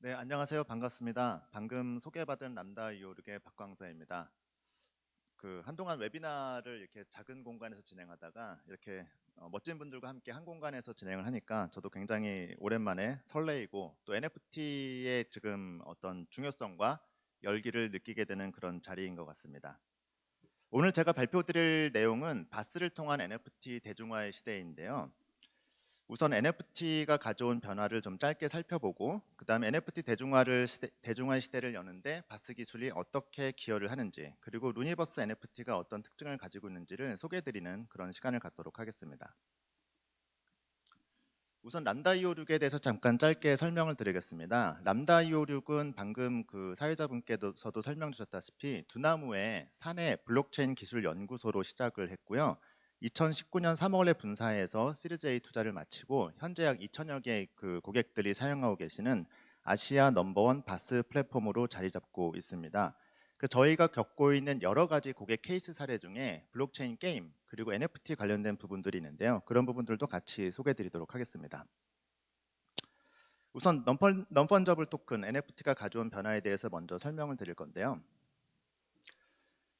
네, 안녕하세요. 반갑습니다. 방금 소개받은 람다 256의 박광사입니다. 한동안 웨비나를 이렇게 작은 공간에서 진행하다가 이렇게 멋진 분들과 함께 한 공간에서 진행을 하니까 저도 굉장히 오랜만에 설레이고 또 NFT의 지금 어떤 중요성과 열기를 느끼게 되는 그런 자리인 것 같습니다. 오늘 제가 발표드릴 내용은 바스를 통한 NFT 대중화의 시대인데요. 우선 NFT가 가져온 변화를 좀 짧게 살펴보고 그 다음에 NFT 대중화 시대를 여는데 바스 기술이 어떻게 기여를 하는지, 그리고 루니버스 NFT가 어떤 특징을 가지고 있는지를 소개해드리는 그런 시간을 갖도록 하겠습니다. 우선 람다 256에 대해서 잠깐 짧게 설명을 드리겠습니다. 람다 256은 방금 그 사회자분께서도 설명 주셨다시피 두나무의 사내 블록체인 기술 연구소로 시작을 했고요. 2019년 3월에 분사해서 시리즈 A 투자를 마치고 현재 약 2천여 개의 그 고객들이 사용하고 계시는 아시아 넘버원 바스 플랫폼으로 자리 잡고 있습니다. 저희가 겪고 있는 여러 가지 고객 케이스 사례 중에 블록체인 게임 그리고 NFT 관련된 부분들이 있는데요. 그런 부분들도 같이 소개해 드리도록 하겠습니다. 우선 non-fungible 토큰 NFT가 가져온 변화에 대해서 먼저 설명을 드릴 건데요.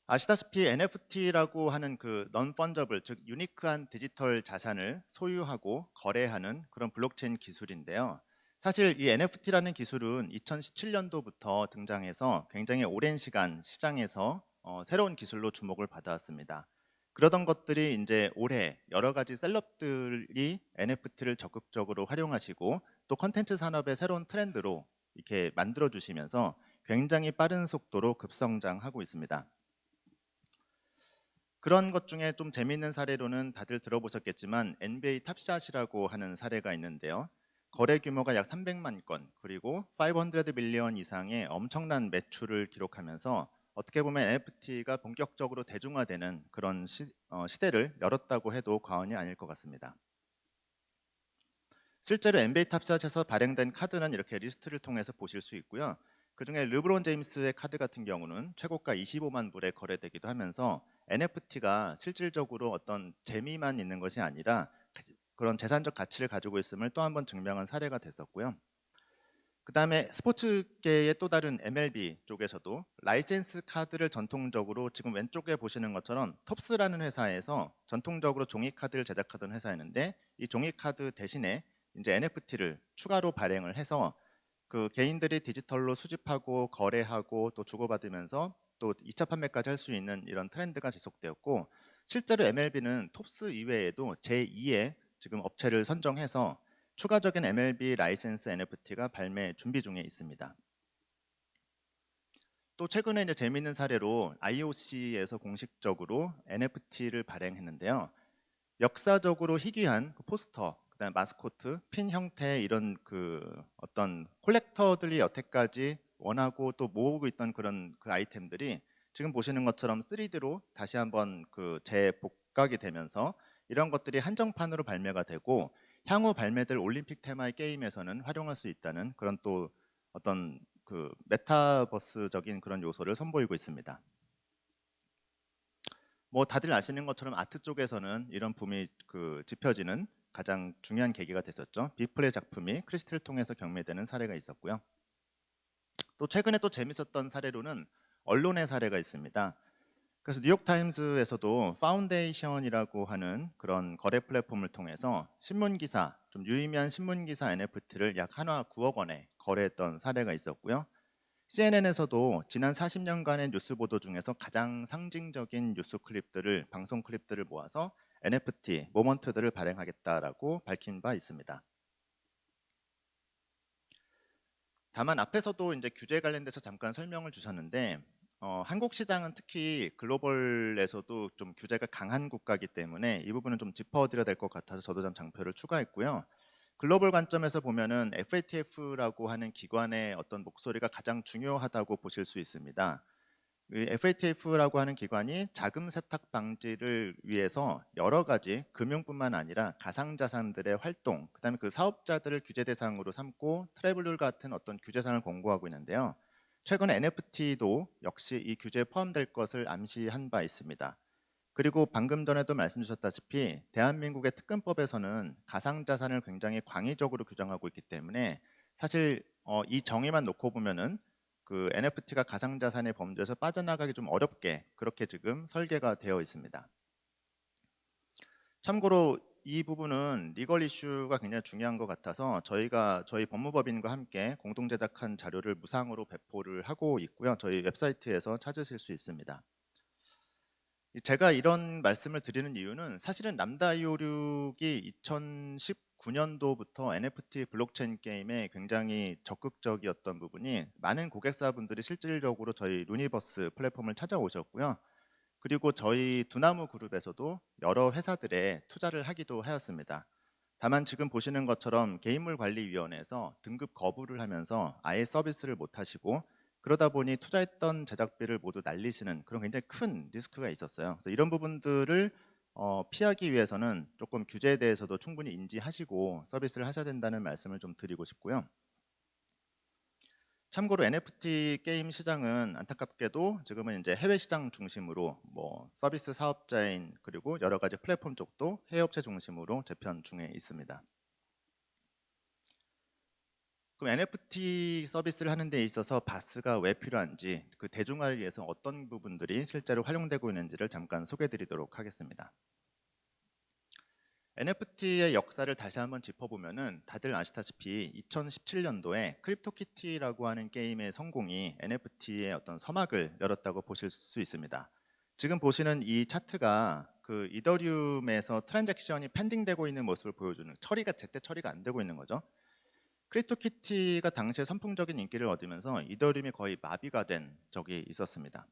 아시다시피 NFT라고 하는 그 non-fungible, 즉 유니크한 디지털 자산을 소유하고 거래하는 그런 블록체인 기술인데요. 사실 이 NFT라는 기술은 2017년도부터 등장해서 굉장히 오랜 시간 시장에서 새로운 기술로 주목을 받아왔습니다. 그러던 것들이 이제 올해 여러 가지 셀럽들이 NFT를 적극적으로 활용하시고 또 컨텐츠 산업의 새로운 트렌드로 이렇게 만들어 주시면서 굉장히 빠른 속도로 급성장하고 있습니다. 그런 것 중에 좀 재미있는 사례로는 다들 들어보셨겠지만 NBA 탑샷이라고 하는 사례가 있는데요. 거래 규모가 약 300만 건 그리고 500 밀리언 이상의 엄청난 매출을 기록하면서 어떻게 보면 NFT가 본격적으로 대중화되는 그런 시대를 열었다고 해도 과언이 아닐 것 같습니다. 실제로 NBA 탑샷에서 발행된 카드는 이렇게 리스트를 통해서 보실 수 있고요. 그중에 르브론 제임스의 카드 같은 경우는 최고가 25만 불에 거래되기도 하면서 NFT가 실질적으로 어떤 재미만 있는 것이 아니라 그런 재산적 가치를 가지고 있음을 또 한 번 증명한 사례가 됐었고요. 그 다음에 스포츠계의 또 다른 MLB 쪽에서도 라이센스 카드를 전통적으로 지금 왼쪽에 보시는 것처럼 톱스라는 회사에서 전통적으로 종이 카드를 제작하던 회사였는데 이 종이 카드 대신에 이제 NFT를 추가로 발행을 해서 그 개인들이 디지털로 수집하고 거래하고 또 주고받으면서 또 2차 판매까지 할 수 있는 이런 트렌드가 지속되었고, 실제로 MLB는 톱스 이외에도 제2의 지금 업체를 선정해서 추가적인 MLB 라이센스 NFT가 발매 준비 중에 있습니다. 또 최근에 이제 재미있는 사례로 IOC에서 공식적으로 NFT를 발행했는데요. 역사적으로 희귀한 포스터, 그다음 마스코트, 핀 형태의 이런 그 어떤 콜렉터들이 여태까지 원하고 또 모으고 있던 그런 그 아이템들이 지금 보시는 것처럼 3D로 다시 한번 그 재복각이 되면서 이런 것들이 한정판으로 발매가 되고 향후 발매될 올림픽 테마의 게임에서는 활용할 수 있다는 그런 또 어떤 그 메타버스적인 그런 요소를 선보이고 있습니다. 뭐 다들 아시는 것처럼 아트 쪽에서는 이런 붐이 짚혀지는 가장 중요한 계기가 됐었죠. 빅플의 작품이 크리스트를 통해서 경매되는 사례가 있었고요. 또 최근에 또 재밌었던 사례로는 언론의 사례가 있습니다. 그래서 뉴욕타임스에서도 파운데이션이라고 하는 그런 거래 플랫폼을 통해서 신문기사, 좀 유의미한 신문기사 NFT를 약 한화 9억 원에 거래했던 사례가 있었고요. CNN에서도 지난 40년간의 뉴스 보도 중에서 가장 상징적인 뉴스 클립들을, 방송 클립들을 모아서 NFT, 모먼트들을 발행하겠다라고 밝힌 바 있습니다. 다만 앞에서도 이제 규제 관련돼서 잠깐 설명을 주셨는데 한국 시장은 특히 글로벌에서도 좀 규제가 강한 국가이기 때문에 이 부분은 좀 짚어드려야 될 것 같아서 저도 좀 장표를 추가했고요. 글로벌 관점에서 보면은 FATF라고 하는 기관의 어떤 목소리가 가장 중요하다고 보실 수 있습니다. FATF라고 하는 기관이 자금 세탁 방지를 위해서 여러 가지 금융뿐만 아니라 가상자산들의 활동, 그다음에 그 사업자들을 규제 대상으로 삼고 트래블룰 같은 어떤 규제상을 공고하고 있는데요. 최근 NFT도 역시 이 규제에 포함될 것을 암시한 바 있습니다. 그리고 방금 전에도 말씀 주셨다시피 대한민국의 특검법에서는 가상자산을 굉장히 광의적으로 규정하고 있기 때문에 사실 이 정의만 놓고 보면은 그 NFT가 가상자산의 범주에서 빠져나가기 좀 어렵게 그렇게 지금 설계가 되어 있습니다. 참고로 이 부분은 리걸 이슈가 굉장히 중요한 것 같아서 저희 법무법인과 함께 공동 제작한 자료를 무상으로 배포를 하고 있고요. 저희 웹사이트에서 찾으실 수 있습니다. 제가 이런 말씀을 드리는 이유는 사실은 람다256이 2019년도부터 NFT 블록체인 게임에 굉장히 적극적이었던 부분이 많은 고객사분들이 실질적으로 저희 루니버스 플랫폼을 찾아오셨고요. 그리고 저희 두나무 그룹에서도 여러 회사들에 투자를 하기도 하였습니다. 다만 지금 보시는 것처럼 개인물관리위원회에서 등급 거부를 하면서 아예 서비스를 못 하시고 그러다 보니 투자했던 제작비를 모두 날리시는 그런 굉장히 큰 리스크가 있었어요. 그래서 이런 부분들을 피하기 위해서는 조금 규제에 대해서도 충분히 인지하시고 서비스를 하셔야 된다는 말씀을 좀 드리고 싶고요. 참고로 NFT 게임 시장은 안타깝게도 지금은 이제 해외 시장 중심으로 뭐 서비스 사업자인 그리고 여러 가지 플랫폼 쪽도 해외 업체 중심으로 재편 중에 있습니다. 그럼 NFT 서비스를 하는 데 있어서 바스가 왜 필요한지, 그 대중화를 위해서 어떤 부분들이 실제로 활용되고 있는지를 잠깐 소개해 드리도록 하겠습니다. NFT의 역사를 다시 한번 짚어보면은 다들 아시다시피 2017년도에 크립토키티라고 하는 게임의 성공이 NFT의 어떤 서막을 열었다고 보실 수 있습니다. 지금 보시는 이 차트가 그 이더리움에서 트랜잭션이 펜딩되고 있는 모습을 보여주는, 처리가 제때 처리가 안 되고 있는 거죠. 크립토키티가 당시에 선풍적인 인기를 얻으면서 이더리움이 거의 마비가 된 적이 있었습니다.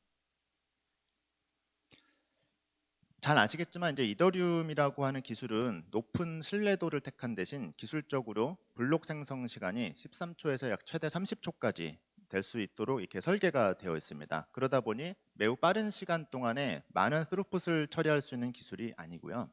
잘 아시겠지만 이제 이더리움이라고 하는 기술은 높은 신뢰도를 택한 대신 기술적으로 블록 생성 시간이 13초에서 약 최대 30초까지 될 수 있도록 이렇게 설계가 되어 있습니다. 그러다 보니 매우 빠른 시간 동안에 많은 스루풋을 처리할 수 있는 기술이 아니고요.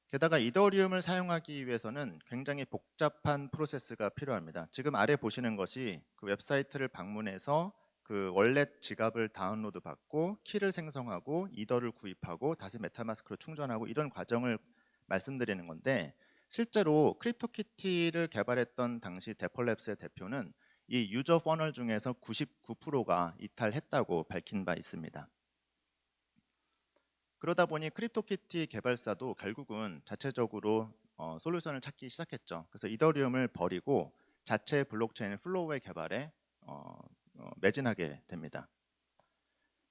게다가 이더리움을 사용하기 위해서는 굉장히 복잡한 프로세스가 필요합니다. 지금 아래 보시는 것이 그 웹사이트를 방문해서 그 월렛 지갑을 다운로드 받고 키를 생성하고 이더를 구입하고 다시 메타마스크로 충전하고 이런 과정을 말씀드리는 건데, 실제로 크립토키티를 개발했던 당시 데펄랩스의 대표는 이 유저 퍼널 중에서 99%가 이탈했다고 밝힌 바 있습니다. 그러다 보니 크립토키티 개발사도 결국은 자체적으로 솔루션을 찾기 시작했죠. 그래서 이더리움을 버리고 자체 블록체인 플로우의 개발에 매진하게 됩니다.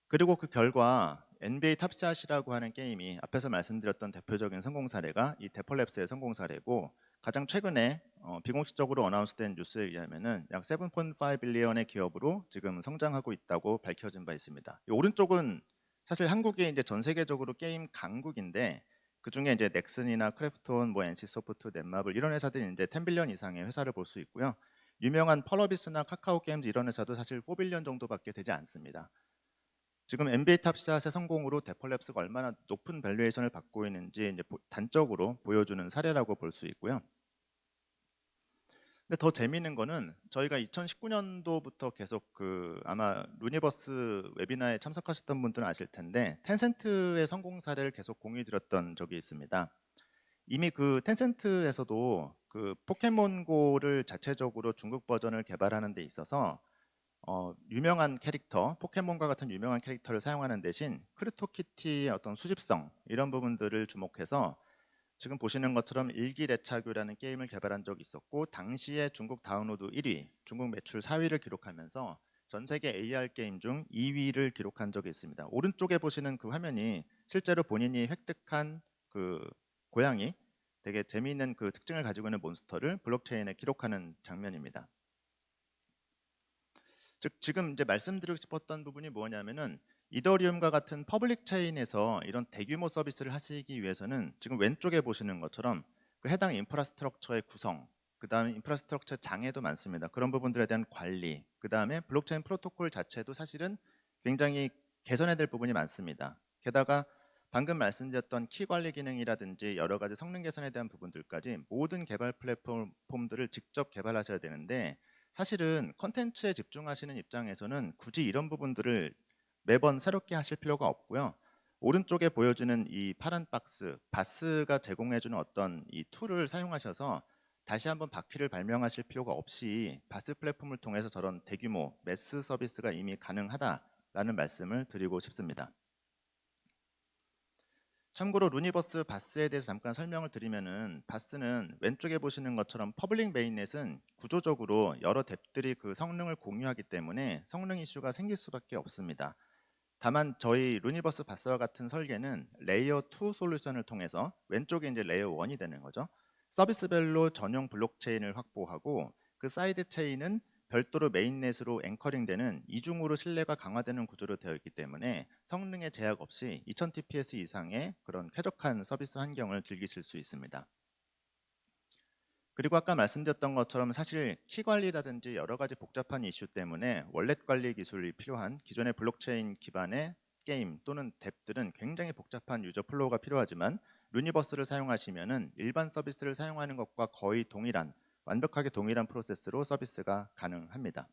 그리고 그 결과 NBA 탑샷이라고 하는 게임이 앞에서 말씀드렸던 대표적인 성공 사례가 이 데펄랩스의 성공 사례고, 가장 최근에 비공식적으로 어나운스된 뉴스에 의하면은 약 7.5 빌리언의 기업으로 지금 성장하고 있다고 밝혀진 바 있습니다. 이 오른쪽은 사실 한국이 이제 전 세계적으로 게임 강국인데 그 중에 이제 넥슨이나 크래프톤, 뭐 NC소프트, 넷마블 이런 회사들이 이제 10빌리언 이상의 회사를 볼 수 있고요. 유명한 펄어비스나 카카오 게임즈 이런 회사도 사실 4빌리언 정도밖에 되지 않습니다. 지금 NBA 탑샷의 성공으로 데펄랩스가 얼마나 높은 밸류에이션을 받고 있는지 이제 단적으로 보여주는 사례라고 볼 수 있고요. 근데 더 재미있는 거는 저희가 2019년도부터 계속 그 아마 루니버스 웨비나에 참석하셨던 분들은 아실 텐데 텐센트의 성공 사례를 계속 공유드렸던 적이 있습니다. 이미 그 텐센트에서도 그 포켓몬고를 자체적으로 중국 버전을 개발하는 데 있어서 유명한 캐릭터, 포켓몬과 같은 유명한 캐릭터를 사용하는 대신 크립토키티의 어떤 수집성 이런 부분들을 주목해서 지금 보시는 것처럼 일기래차교라는 게임을 개발한 적이 있었고, 당시에 중국 다운로드 1위, 중국 매출 4위를 기록하면서 전 세계 AR 게임 중 2위를 기록한 적이 있습니다. 오른쪽에 보시는 그 화면이 실제로 본인이 획득한 그 고양이, 되게 재미있는 그 특징을 가지고 있는 몬스터를 블록체인에 기록하는 장면입니다. 즉 지금 이제 말씀드리고 싶었던 부분이 뭐냐면은 이더리움과 같은 퍼블릭 체인에서 이런 대규모 서비스를 하시기 위해서는 지금 왼쪽에 보시는 것처럼 그 해당 인프라스트럭처의 구성, 그 다음에 인프라스트럭처 장애도 많습니다. 그런 부분들에 대한 관리, 그 다음에 블록체인 프로토콜 자체도 사실은 굉장히 개선해야 될 부분이 많습니다. 게다가 방금 말씀드렸던 키 관리 기능이라든지 여러 가지 성능 개선에 대한 부분들까지 모든 개발 플랫폼들을 직접 개발하셔야 되는데, 사실은 컨텐츠에 집중하시는 입장에서는 굳이 이런 부분들을 매번 새롭게 하실 필요가 없고요. 오른쪽에 보여주는 이 파란 박스, 바스가 제공해주는 어떤 이 툴을 사용하셔서 다시 한번 바퀴를 발명하실 필요가 없이 바스 플랫폼을 통해서 저런 대규모 매스 서비스가 이미 가능하다라는 말씀을 드리고 싶습니다. 참고로 루니버스 바스에 대해서 잠깐 설명을 드리면은, 바스는 왼쪽에 보시는 것처럼 퍼블릭 메인넷은 구조적으로 여러 뎁들이 그 성능을 공유하기 때문에 성능 이슈가 생길 수밖에 없습니다. 다만 저희 루니버스 바스와 같은 설계는 레이어 2 솔루션을 통해서, 왼쪽에 이제 레이어 1이 되는 거죠. 서비스별로 전용 블록체인을 확보하고 그 사이드 체인은 별도로 메인넷으로 앵커링되는 이중으로 신뢰가 강화되는 구조로 되어 있기 때문에 성능에 제약 없이 2000TPS 이상의 그런 쾌적한 서비스 환경을 즐기실 수 있습니다. 그리고 아까 말씀드렸던 것처럼 사실 키 관리라든지 여러 가지 복잡한 이슈 때문에 월렛 관리 기술이 필요한 기존의 블록체인 기반의 게임 또는 뎁들은 굉장히 복잡한 유저 플로우가 필요하지만, 루니버스를 사용하시면은 일반 서비스를 사용하는 것과 거의 동일한, 완벽하게 동일한 프로세스로 서비스가 가능합니다.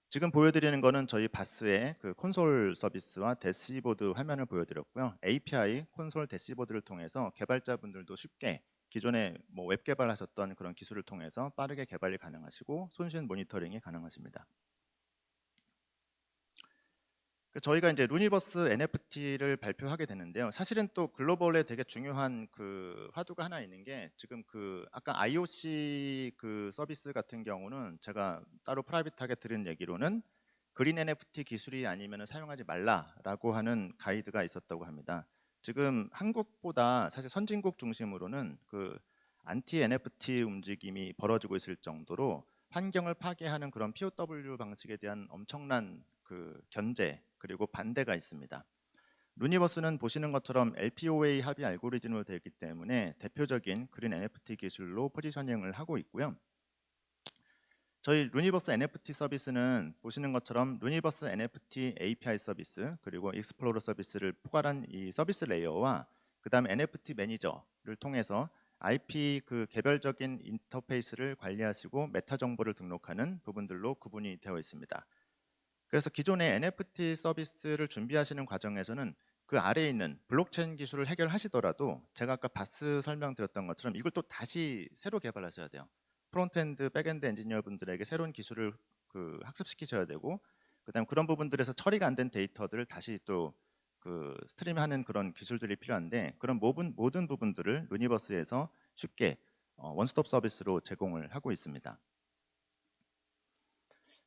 지금 보여드리는 거는 저희 바스의 그 콘솔 서비스와 대시보드 화면을 보여드렸고요. API 콘솔 대시보드를 통해서 개발자분들도 쉽게 기존에 뭐 웹 개발하셨던 그런 기술을 통해서 빠르게 개발이 가능하시고 손쉬운 모니터링이 가능하십니다. 저희가 이제 루니버스 NFT를 발표하게 되는데요. 사실은 또 글로벌에 되게 중요한 그 화두가 하나 있는 게, 지금 그 아까 IOC 그 서비스 같은 경우는 제가 따로 프라이빗하게 들은 얘기로는 그린 NFT 기술이 아니면 사용하지 말라라고 하는 가이드가 있었다고 합니다. 지금 한국보다 사실 선진국 중심으로는 그 안티 NFT 움직임이 벌어지고 있을 정도로 환경을 파괴하는 그런 POW 방식에 대한 엄청난 그 견제 그리고 반대가 있습니다. 루니버스는 보시는 것처럼 LPOA 합의 알고리즘으로 되어 있기 때문에 대표적인 그린 NFT 기술로 포지셔닝을 하고 있고요. 저희 루니버스 NFT 서비스는 보시는 것처럼 루니버스 NFT API 서비스 그리고 익스플로러 서비스를 포괄한 이 서비스 레이어와 그다음 NFT 매니저를 통해서 IP 그 개별적인 인터페이스를 관리하시고 메타 정보를 등록하는 부분들로 구분이 되어 있습니다. 그래서 기존의 NFT 서비스를 준비하시는 과정에서는 그 아래에 있는 블록체인 기술을 해결하시더라도 제가 아까 바스 설명드렸던 것처럼 이걸 또 다시 새로 개발하셔야 돼요. 프론트엔드, 백엔드 엔지니어 분들에게 새로운 기술을 그 학습시키셔야 되고, 그다음 그런 부분들에서 처리가 안 된 데이터들을 다시 또 그 스트림하는 그런 기술들이 필요한데, 그런 모든 부분들을 루니버스에서 쉽게 원스톱 서비스로 제공을 하고 있습니다.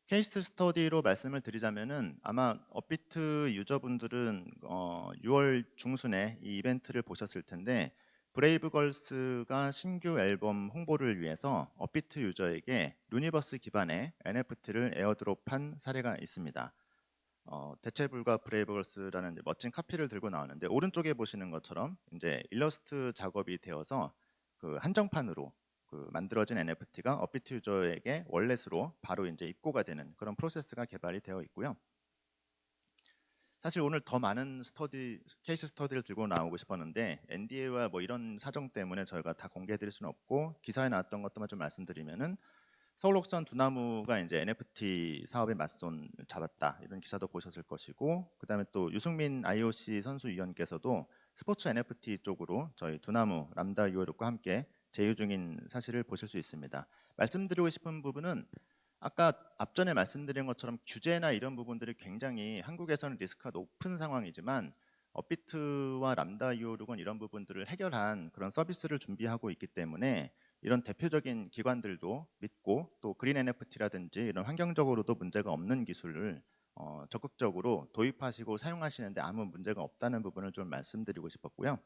케이스 스터디로 말씀을 드리자면은, 아마 업비트 유저분들은 6월 중순에 이 이벤트를 보셨을 텐데, 브레이브걸스가 신규 앨범 홍보를 위해서 업비트 유저에게 루니버스 기반의 NFT를 에어드롭한 사례가 있습니다. 대체불가 브레이브걸스라는 멋진 카피를 들고 나왔는데, 오른쪽에 보시는 것처럼 이제 일러스트 작업이 되어서 그 한정판으로 그 만들어진 NFT가 업비트 유저에게 월렛으로 바로 이제 입고가 되는 그런 프로세스가 개발이 되어 있고요. 사실 오늘 더 많은 케이스 스터디를 들고 나오고 싶었는데 NDA와 뭐 이런 사정 때문에 저희가 다 공개해드릴 수는 없고, 기사에 나왔던 것도만 좀 말씀드리면은, 서울 옥션 두나무가 이제 NFT 사업에 맞손 잡았다 이런 기사도 보셨을 것이고, 그다음에 또 유승민 IOC 선수위원께서도 스포츠 NFT 쪽으로 저희 두나무 람다 유어룩과 함께 제휴 중인 사실을 보실 수 있습니다. 말씀드리고 싶은 부분은, 아까 앞전에 말씀드린 것처럼 규제나 이런 부분들이 굉장히 한국에서는 리스크가 높은 상황이지만, 업비트와 람다 유어룩은 이런 부분들을 해결한 그런 서비스를 준비하고 있기 때문에 이런 대표적인 기관들도 믿고, 또 그린 NFT라든지 이런 환경적으로도 문제가 없는 기술을 적극적으로 도입하시고 사용하시는데 아무 문제가 없다는 부분을 좀 말씀드리고 싶었고요.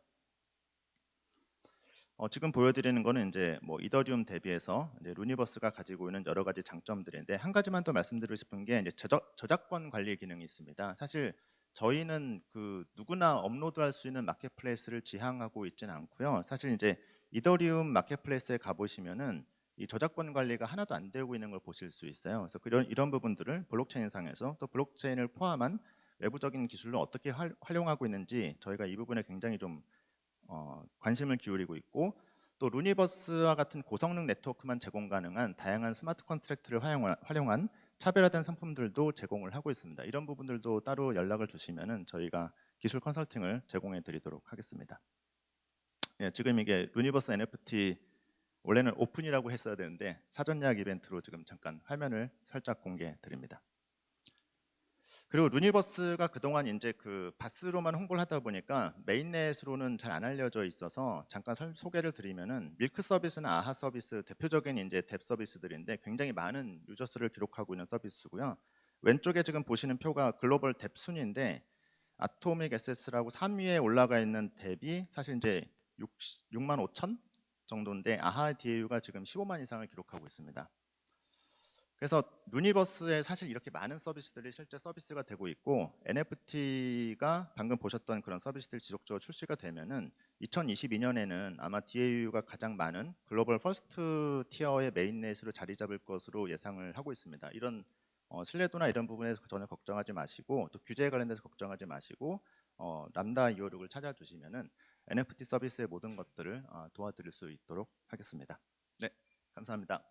지금 보여드리는 거는 이제 뭐 이더리움 대비해서 이제 루니버스가 가지고 있는 여러 가지 장점들인데, 한 가지만 더 말씀드리고 싶은 게 이제 저작권 관리 기능이 있습니다. 사실 저희는 그 누구나 업로드할 수 있는 마켓플레이스를 지향하고 있지는 않고요. 사실 이제 이더리움 마켓플레이스에 가보시면은 이 저작권 관리가 하나도 안 되고 있는 걸 보실 수 있어요. 그래서 이런 부분들을 블록체인 상에서 또 블록체인을 포함한 외부적인 기술을 어떻게 활용하고 있는지 저희가 이 부분에 굉장히 좀 관심을 기울이고 있고, 또 루니버스와 같은 고성능 네트워크만 제공 가능한 다양한 스마트 컨트랙트를 활용한 차별화된 상품들도 제공을 하고 있습니다. 이런 부분들도 따로 연락을 주시면은 저희가 기술 컨설팅을 제공해 드리도록 하겠습니다. 예, 지금 이게 루니버스 NFT 원래는 오픈이라고 했어야 되는데 사전 예약 이벤트로 지금 잠깐 화면을 살짝 공개해 드립니다. 그리고 루니버스가 그동안 이제 그 바스로만 홍보를 하다 보니까 메인넷으로는 잘 안 알려져 있어서 잠깐 소개를 드리면은 밀크 서비스나 아하 서비스 대표적인 이제 뎁 서비스들인데 굉장히 많은 유저 수를 기록하고 있는 서비스고요. 왼쪽에 지금 보시는 표가 글로벌 뎁 순위인데 아토믹 에세스라고 3위에 올라가 있는 뎁이 사실 이제 6만 5천 정도인데 아하 DAU가 지금 15만 이상을 기록하고 있습니다. 그래서 루니버스에 사실 이렇게 많은 서비스들이 실제 서비스가 되고 있고 NFT가 방금 보셨던 그런 서비스들 지속적으로 출시가 되면은 2022년에는 아마 DAU가 가장 많은 글로벌 퍼스트 티어의 메인넷으로 자리 잡을 것으로 예상을 하고 있습니다. 이런 신뢰도나 이런 부분에서 전혀 걱정하지 마시고 또 규제에 관련돼서 걱정하지 마시고 람다 256을 찾아주시면은 NFT 서비스의 모든 것들을 도와드릴 수 있도록 하겠습니다. 네, 감사합니다.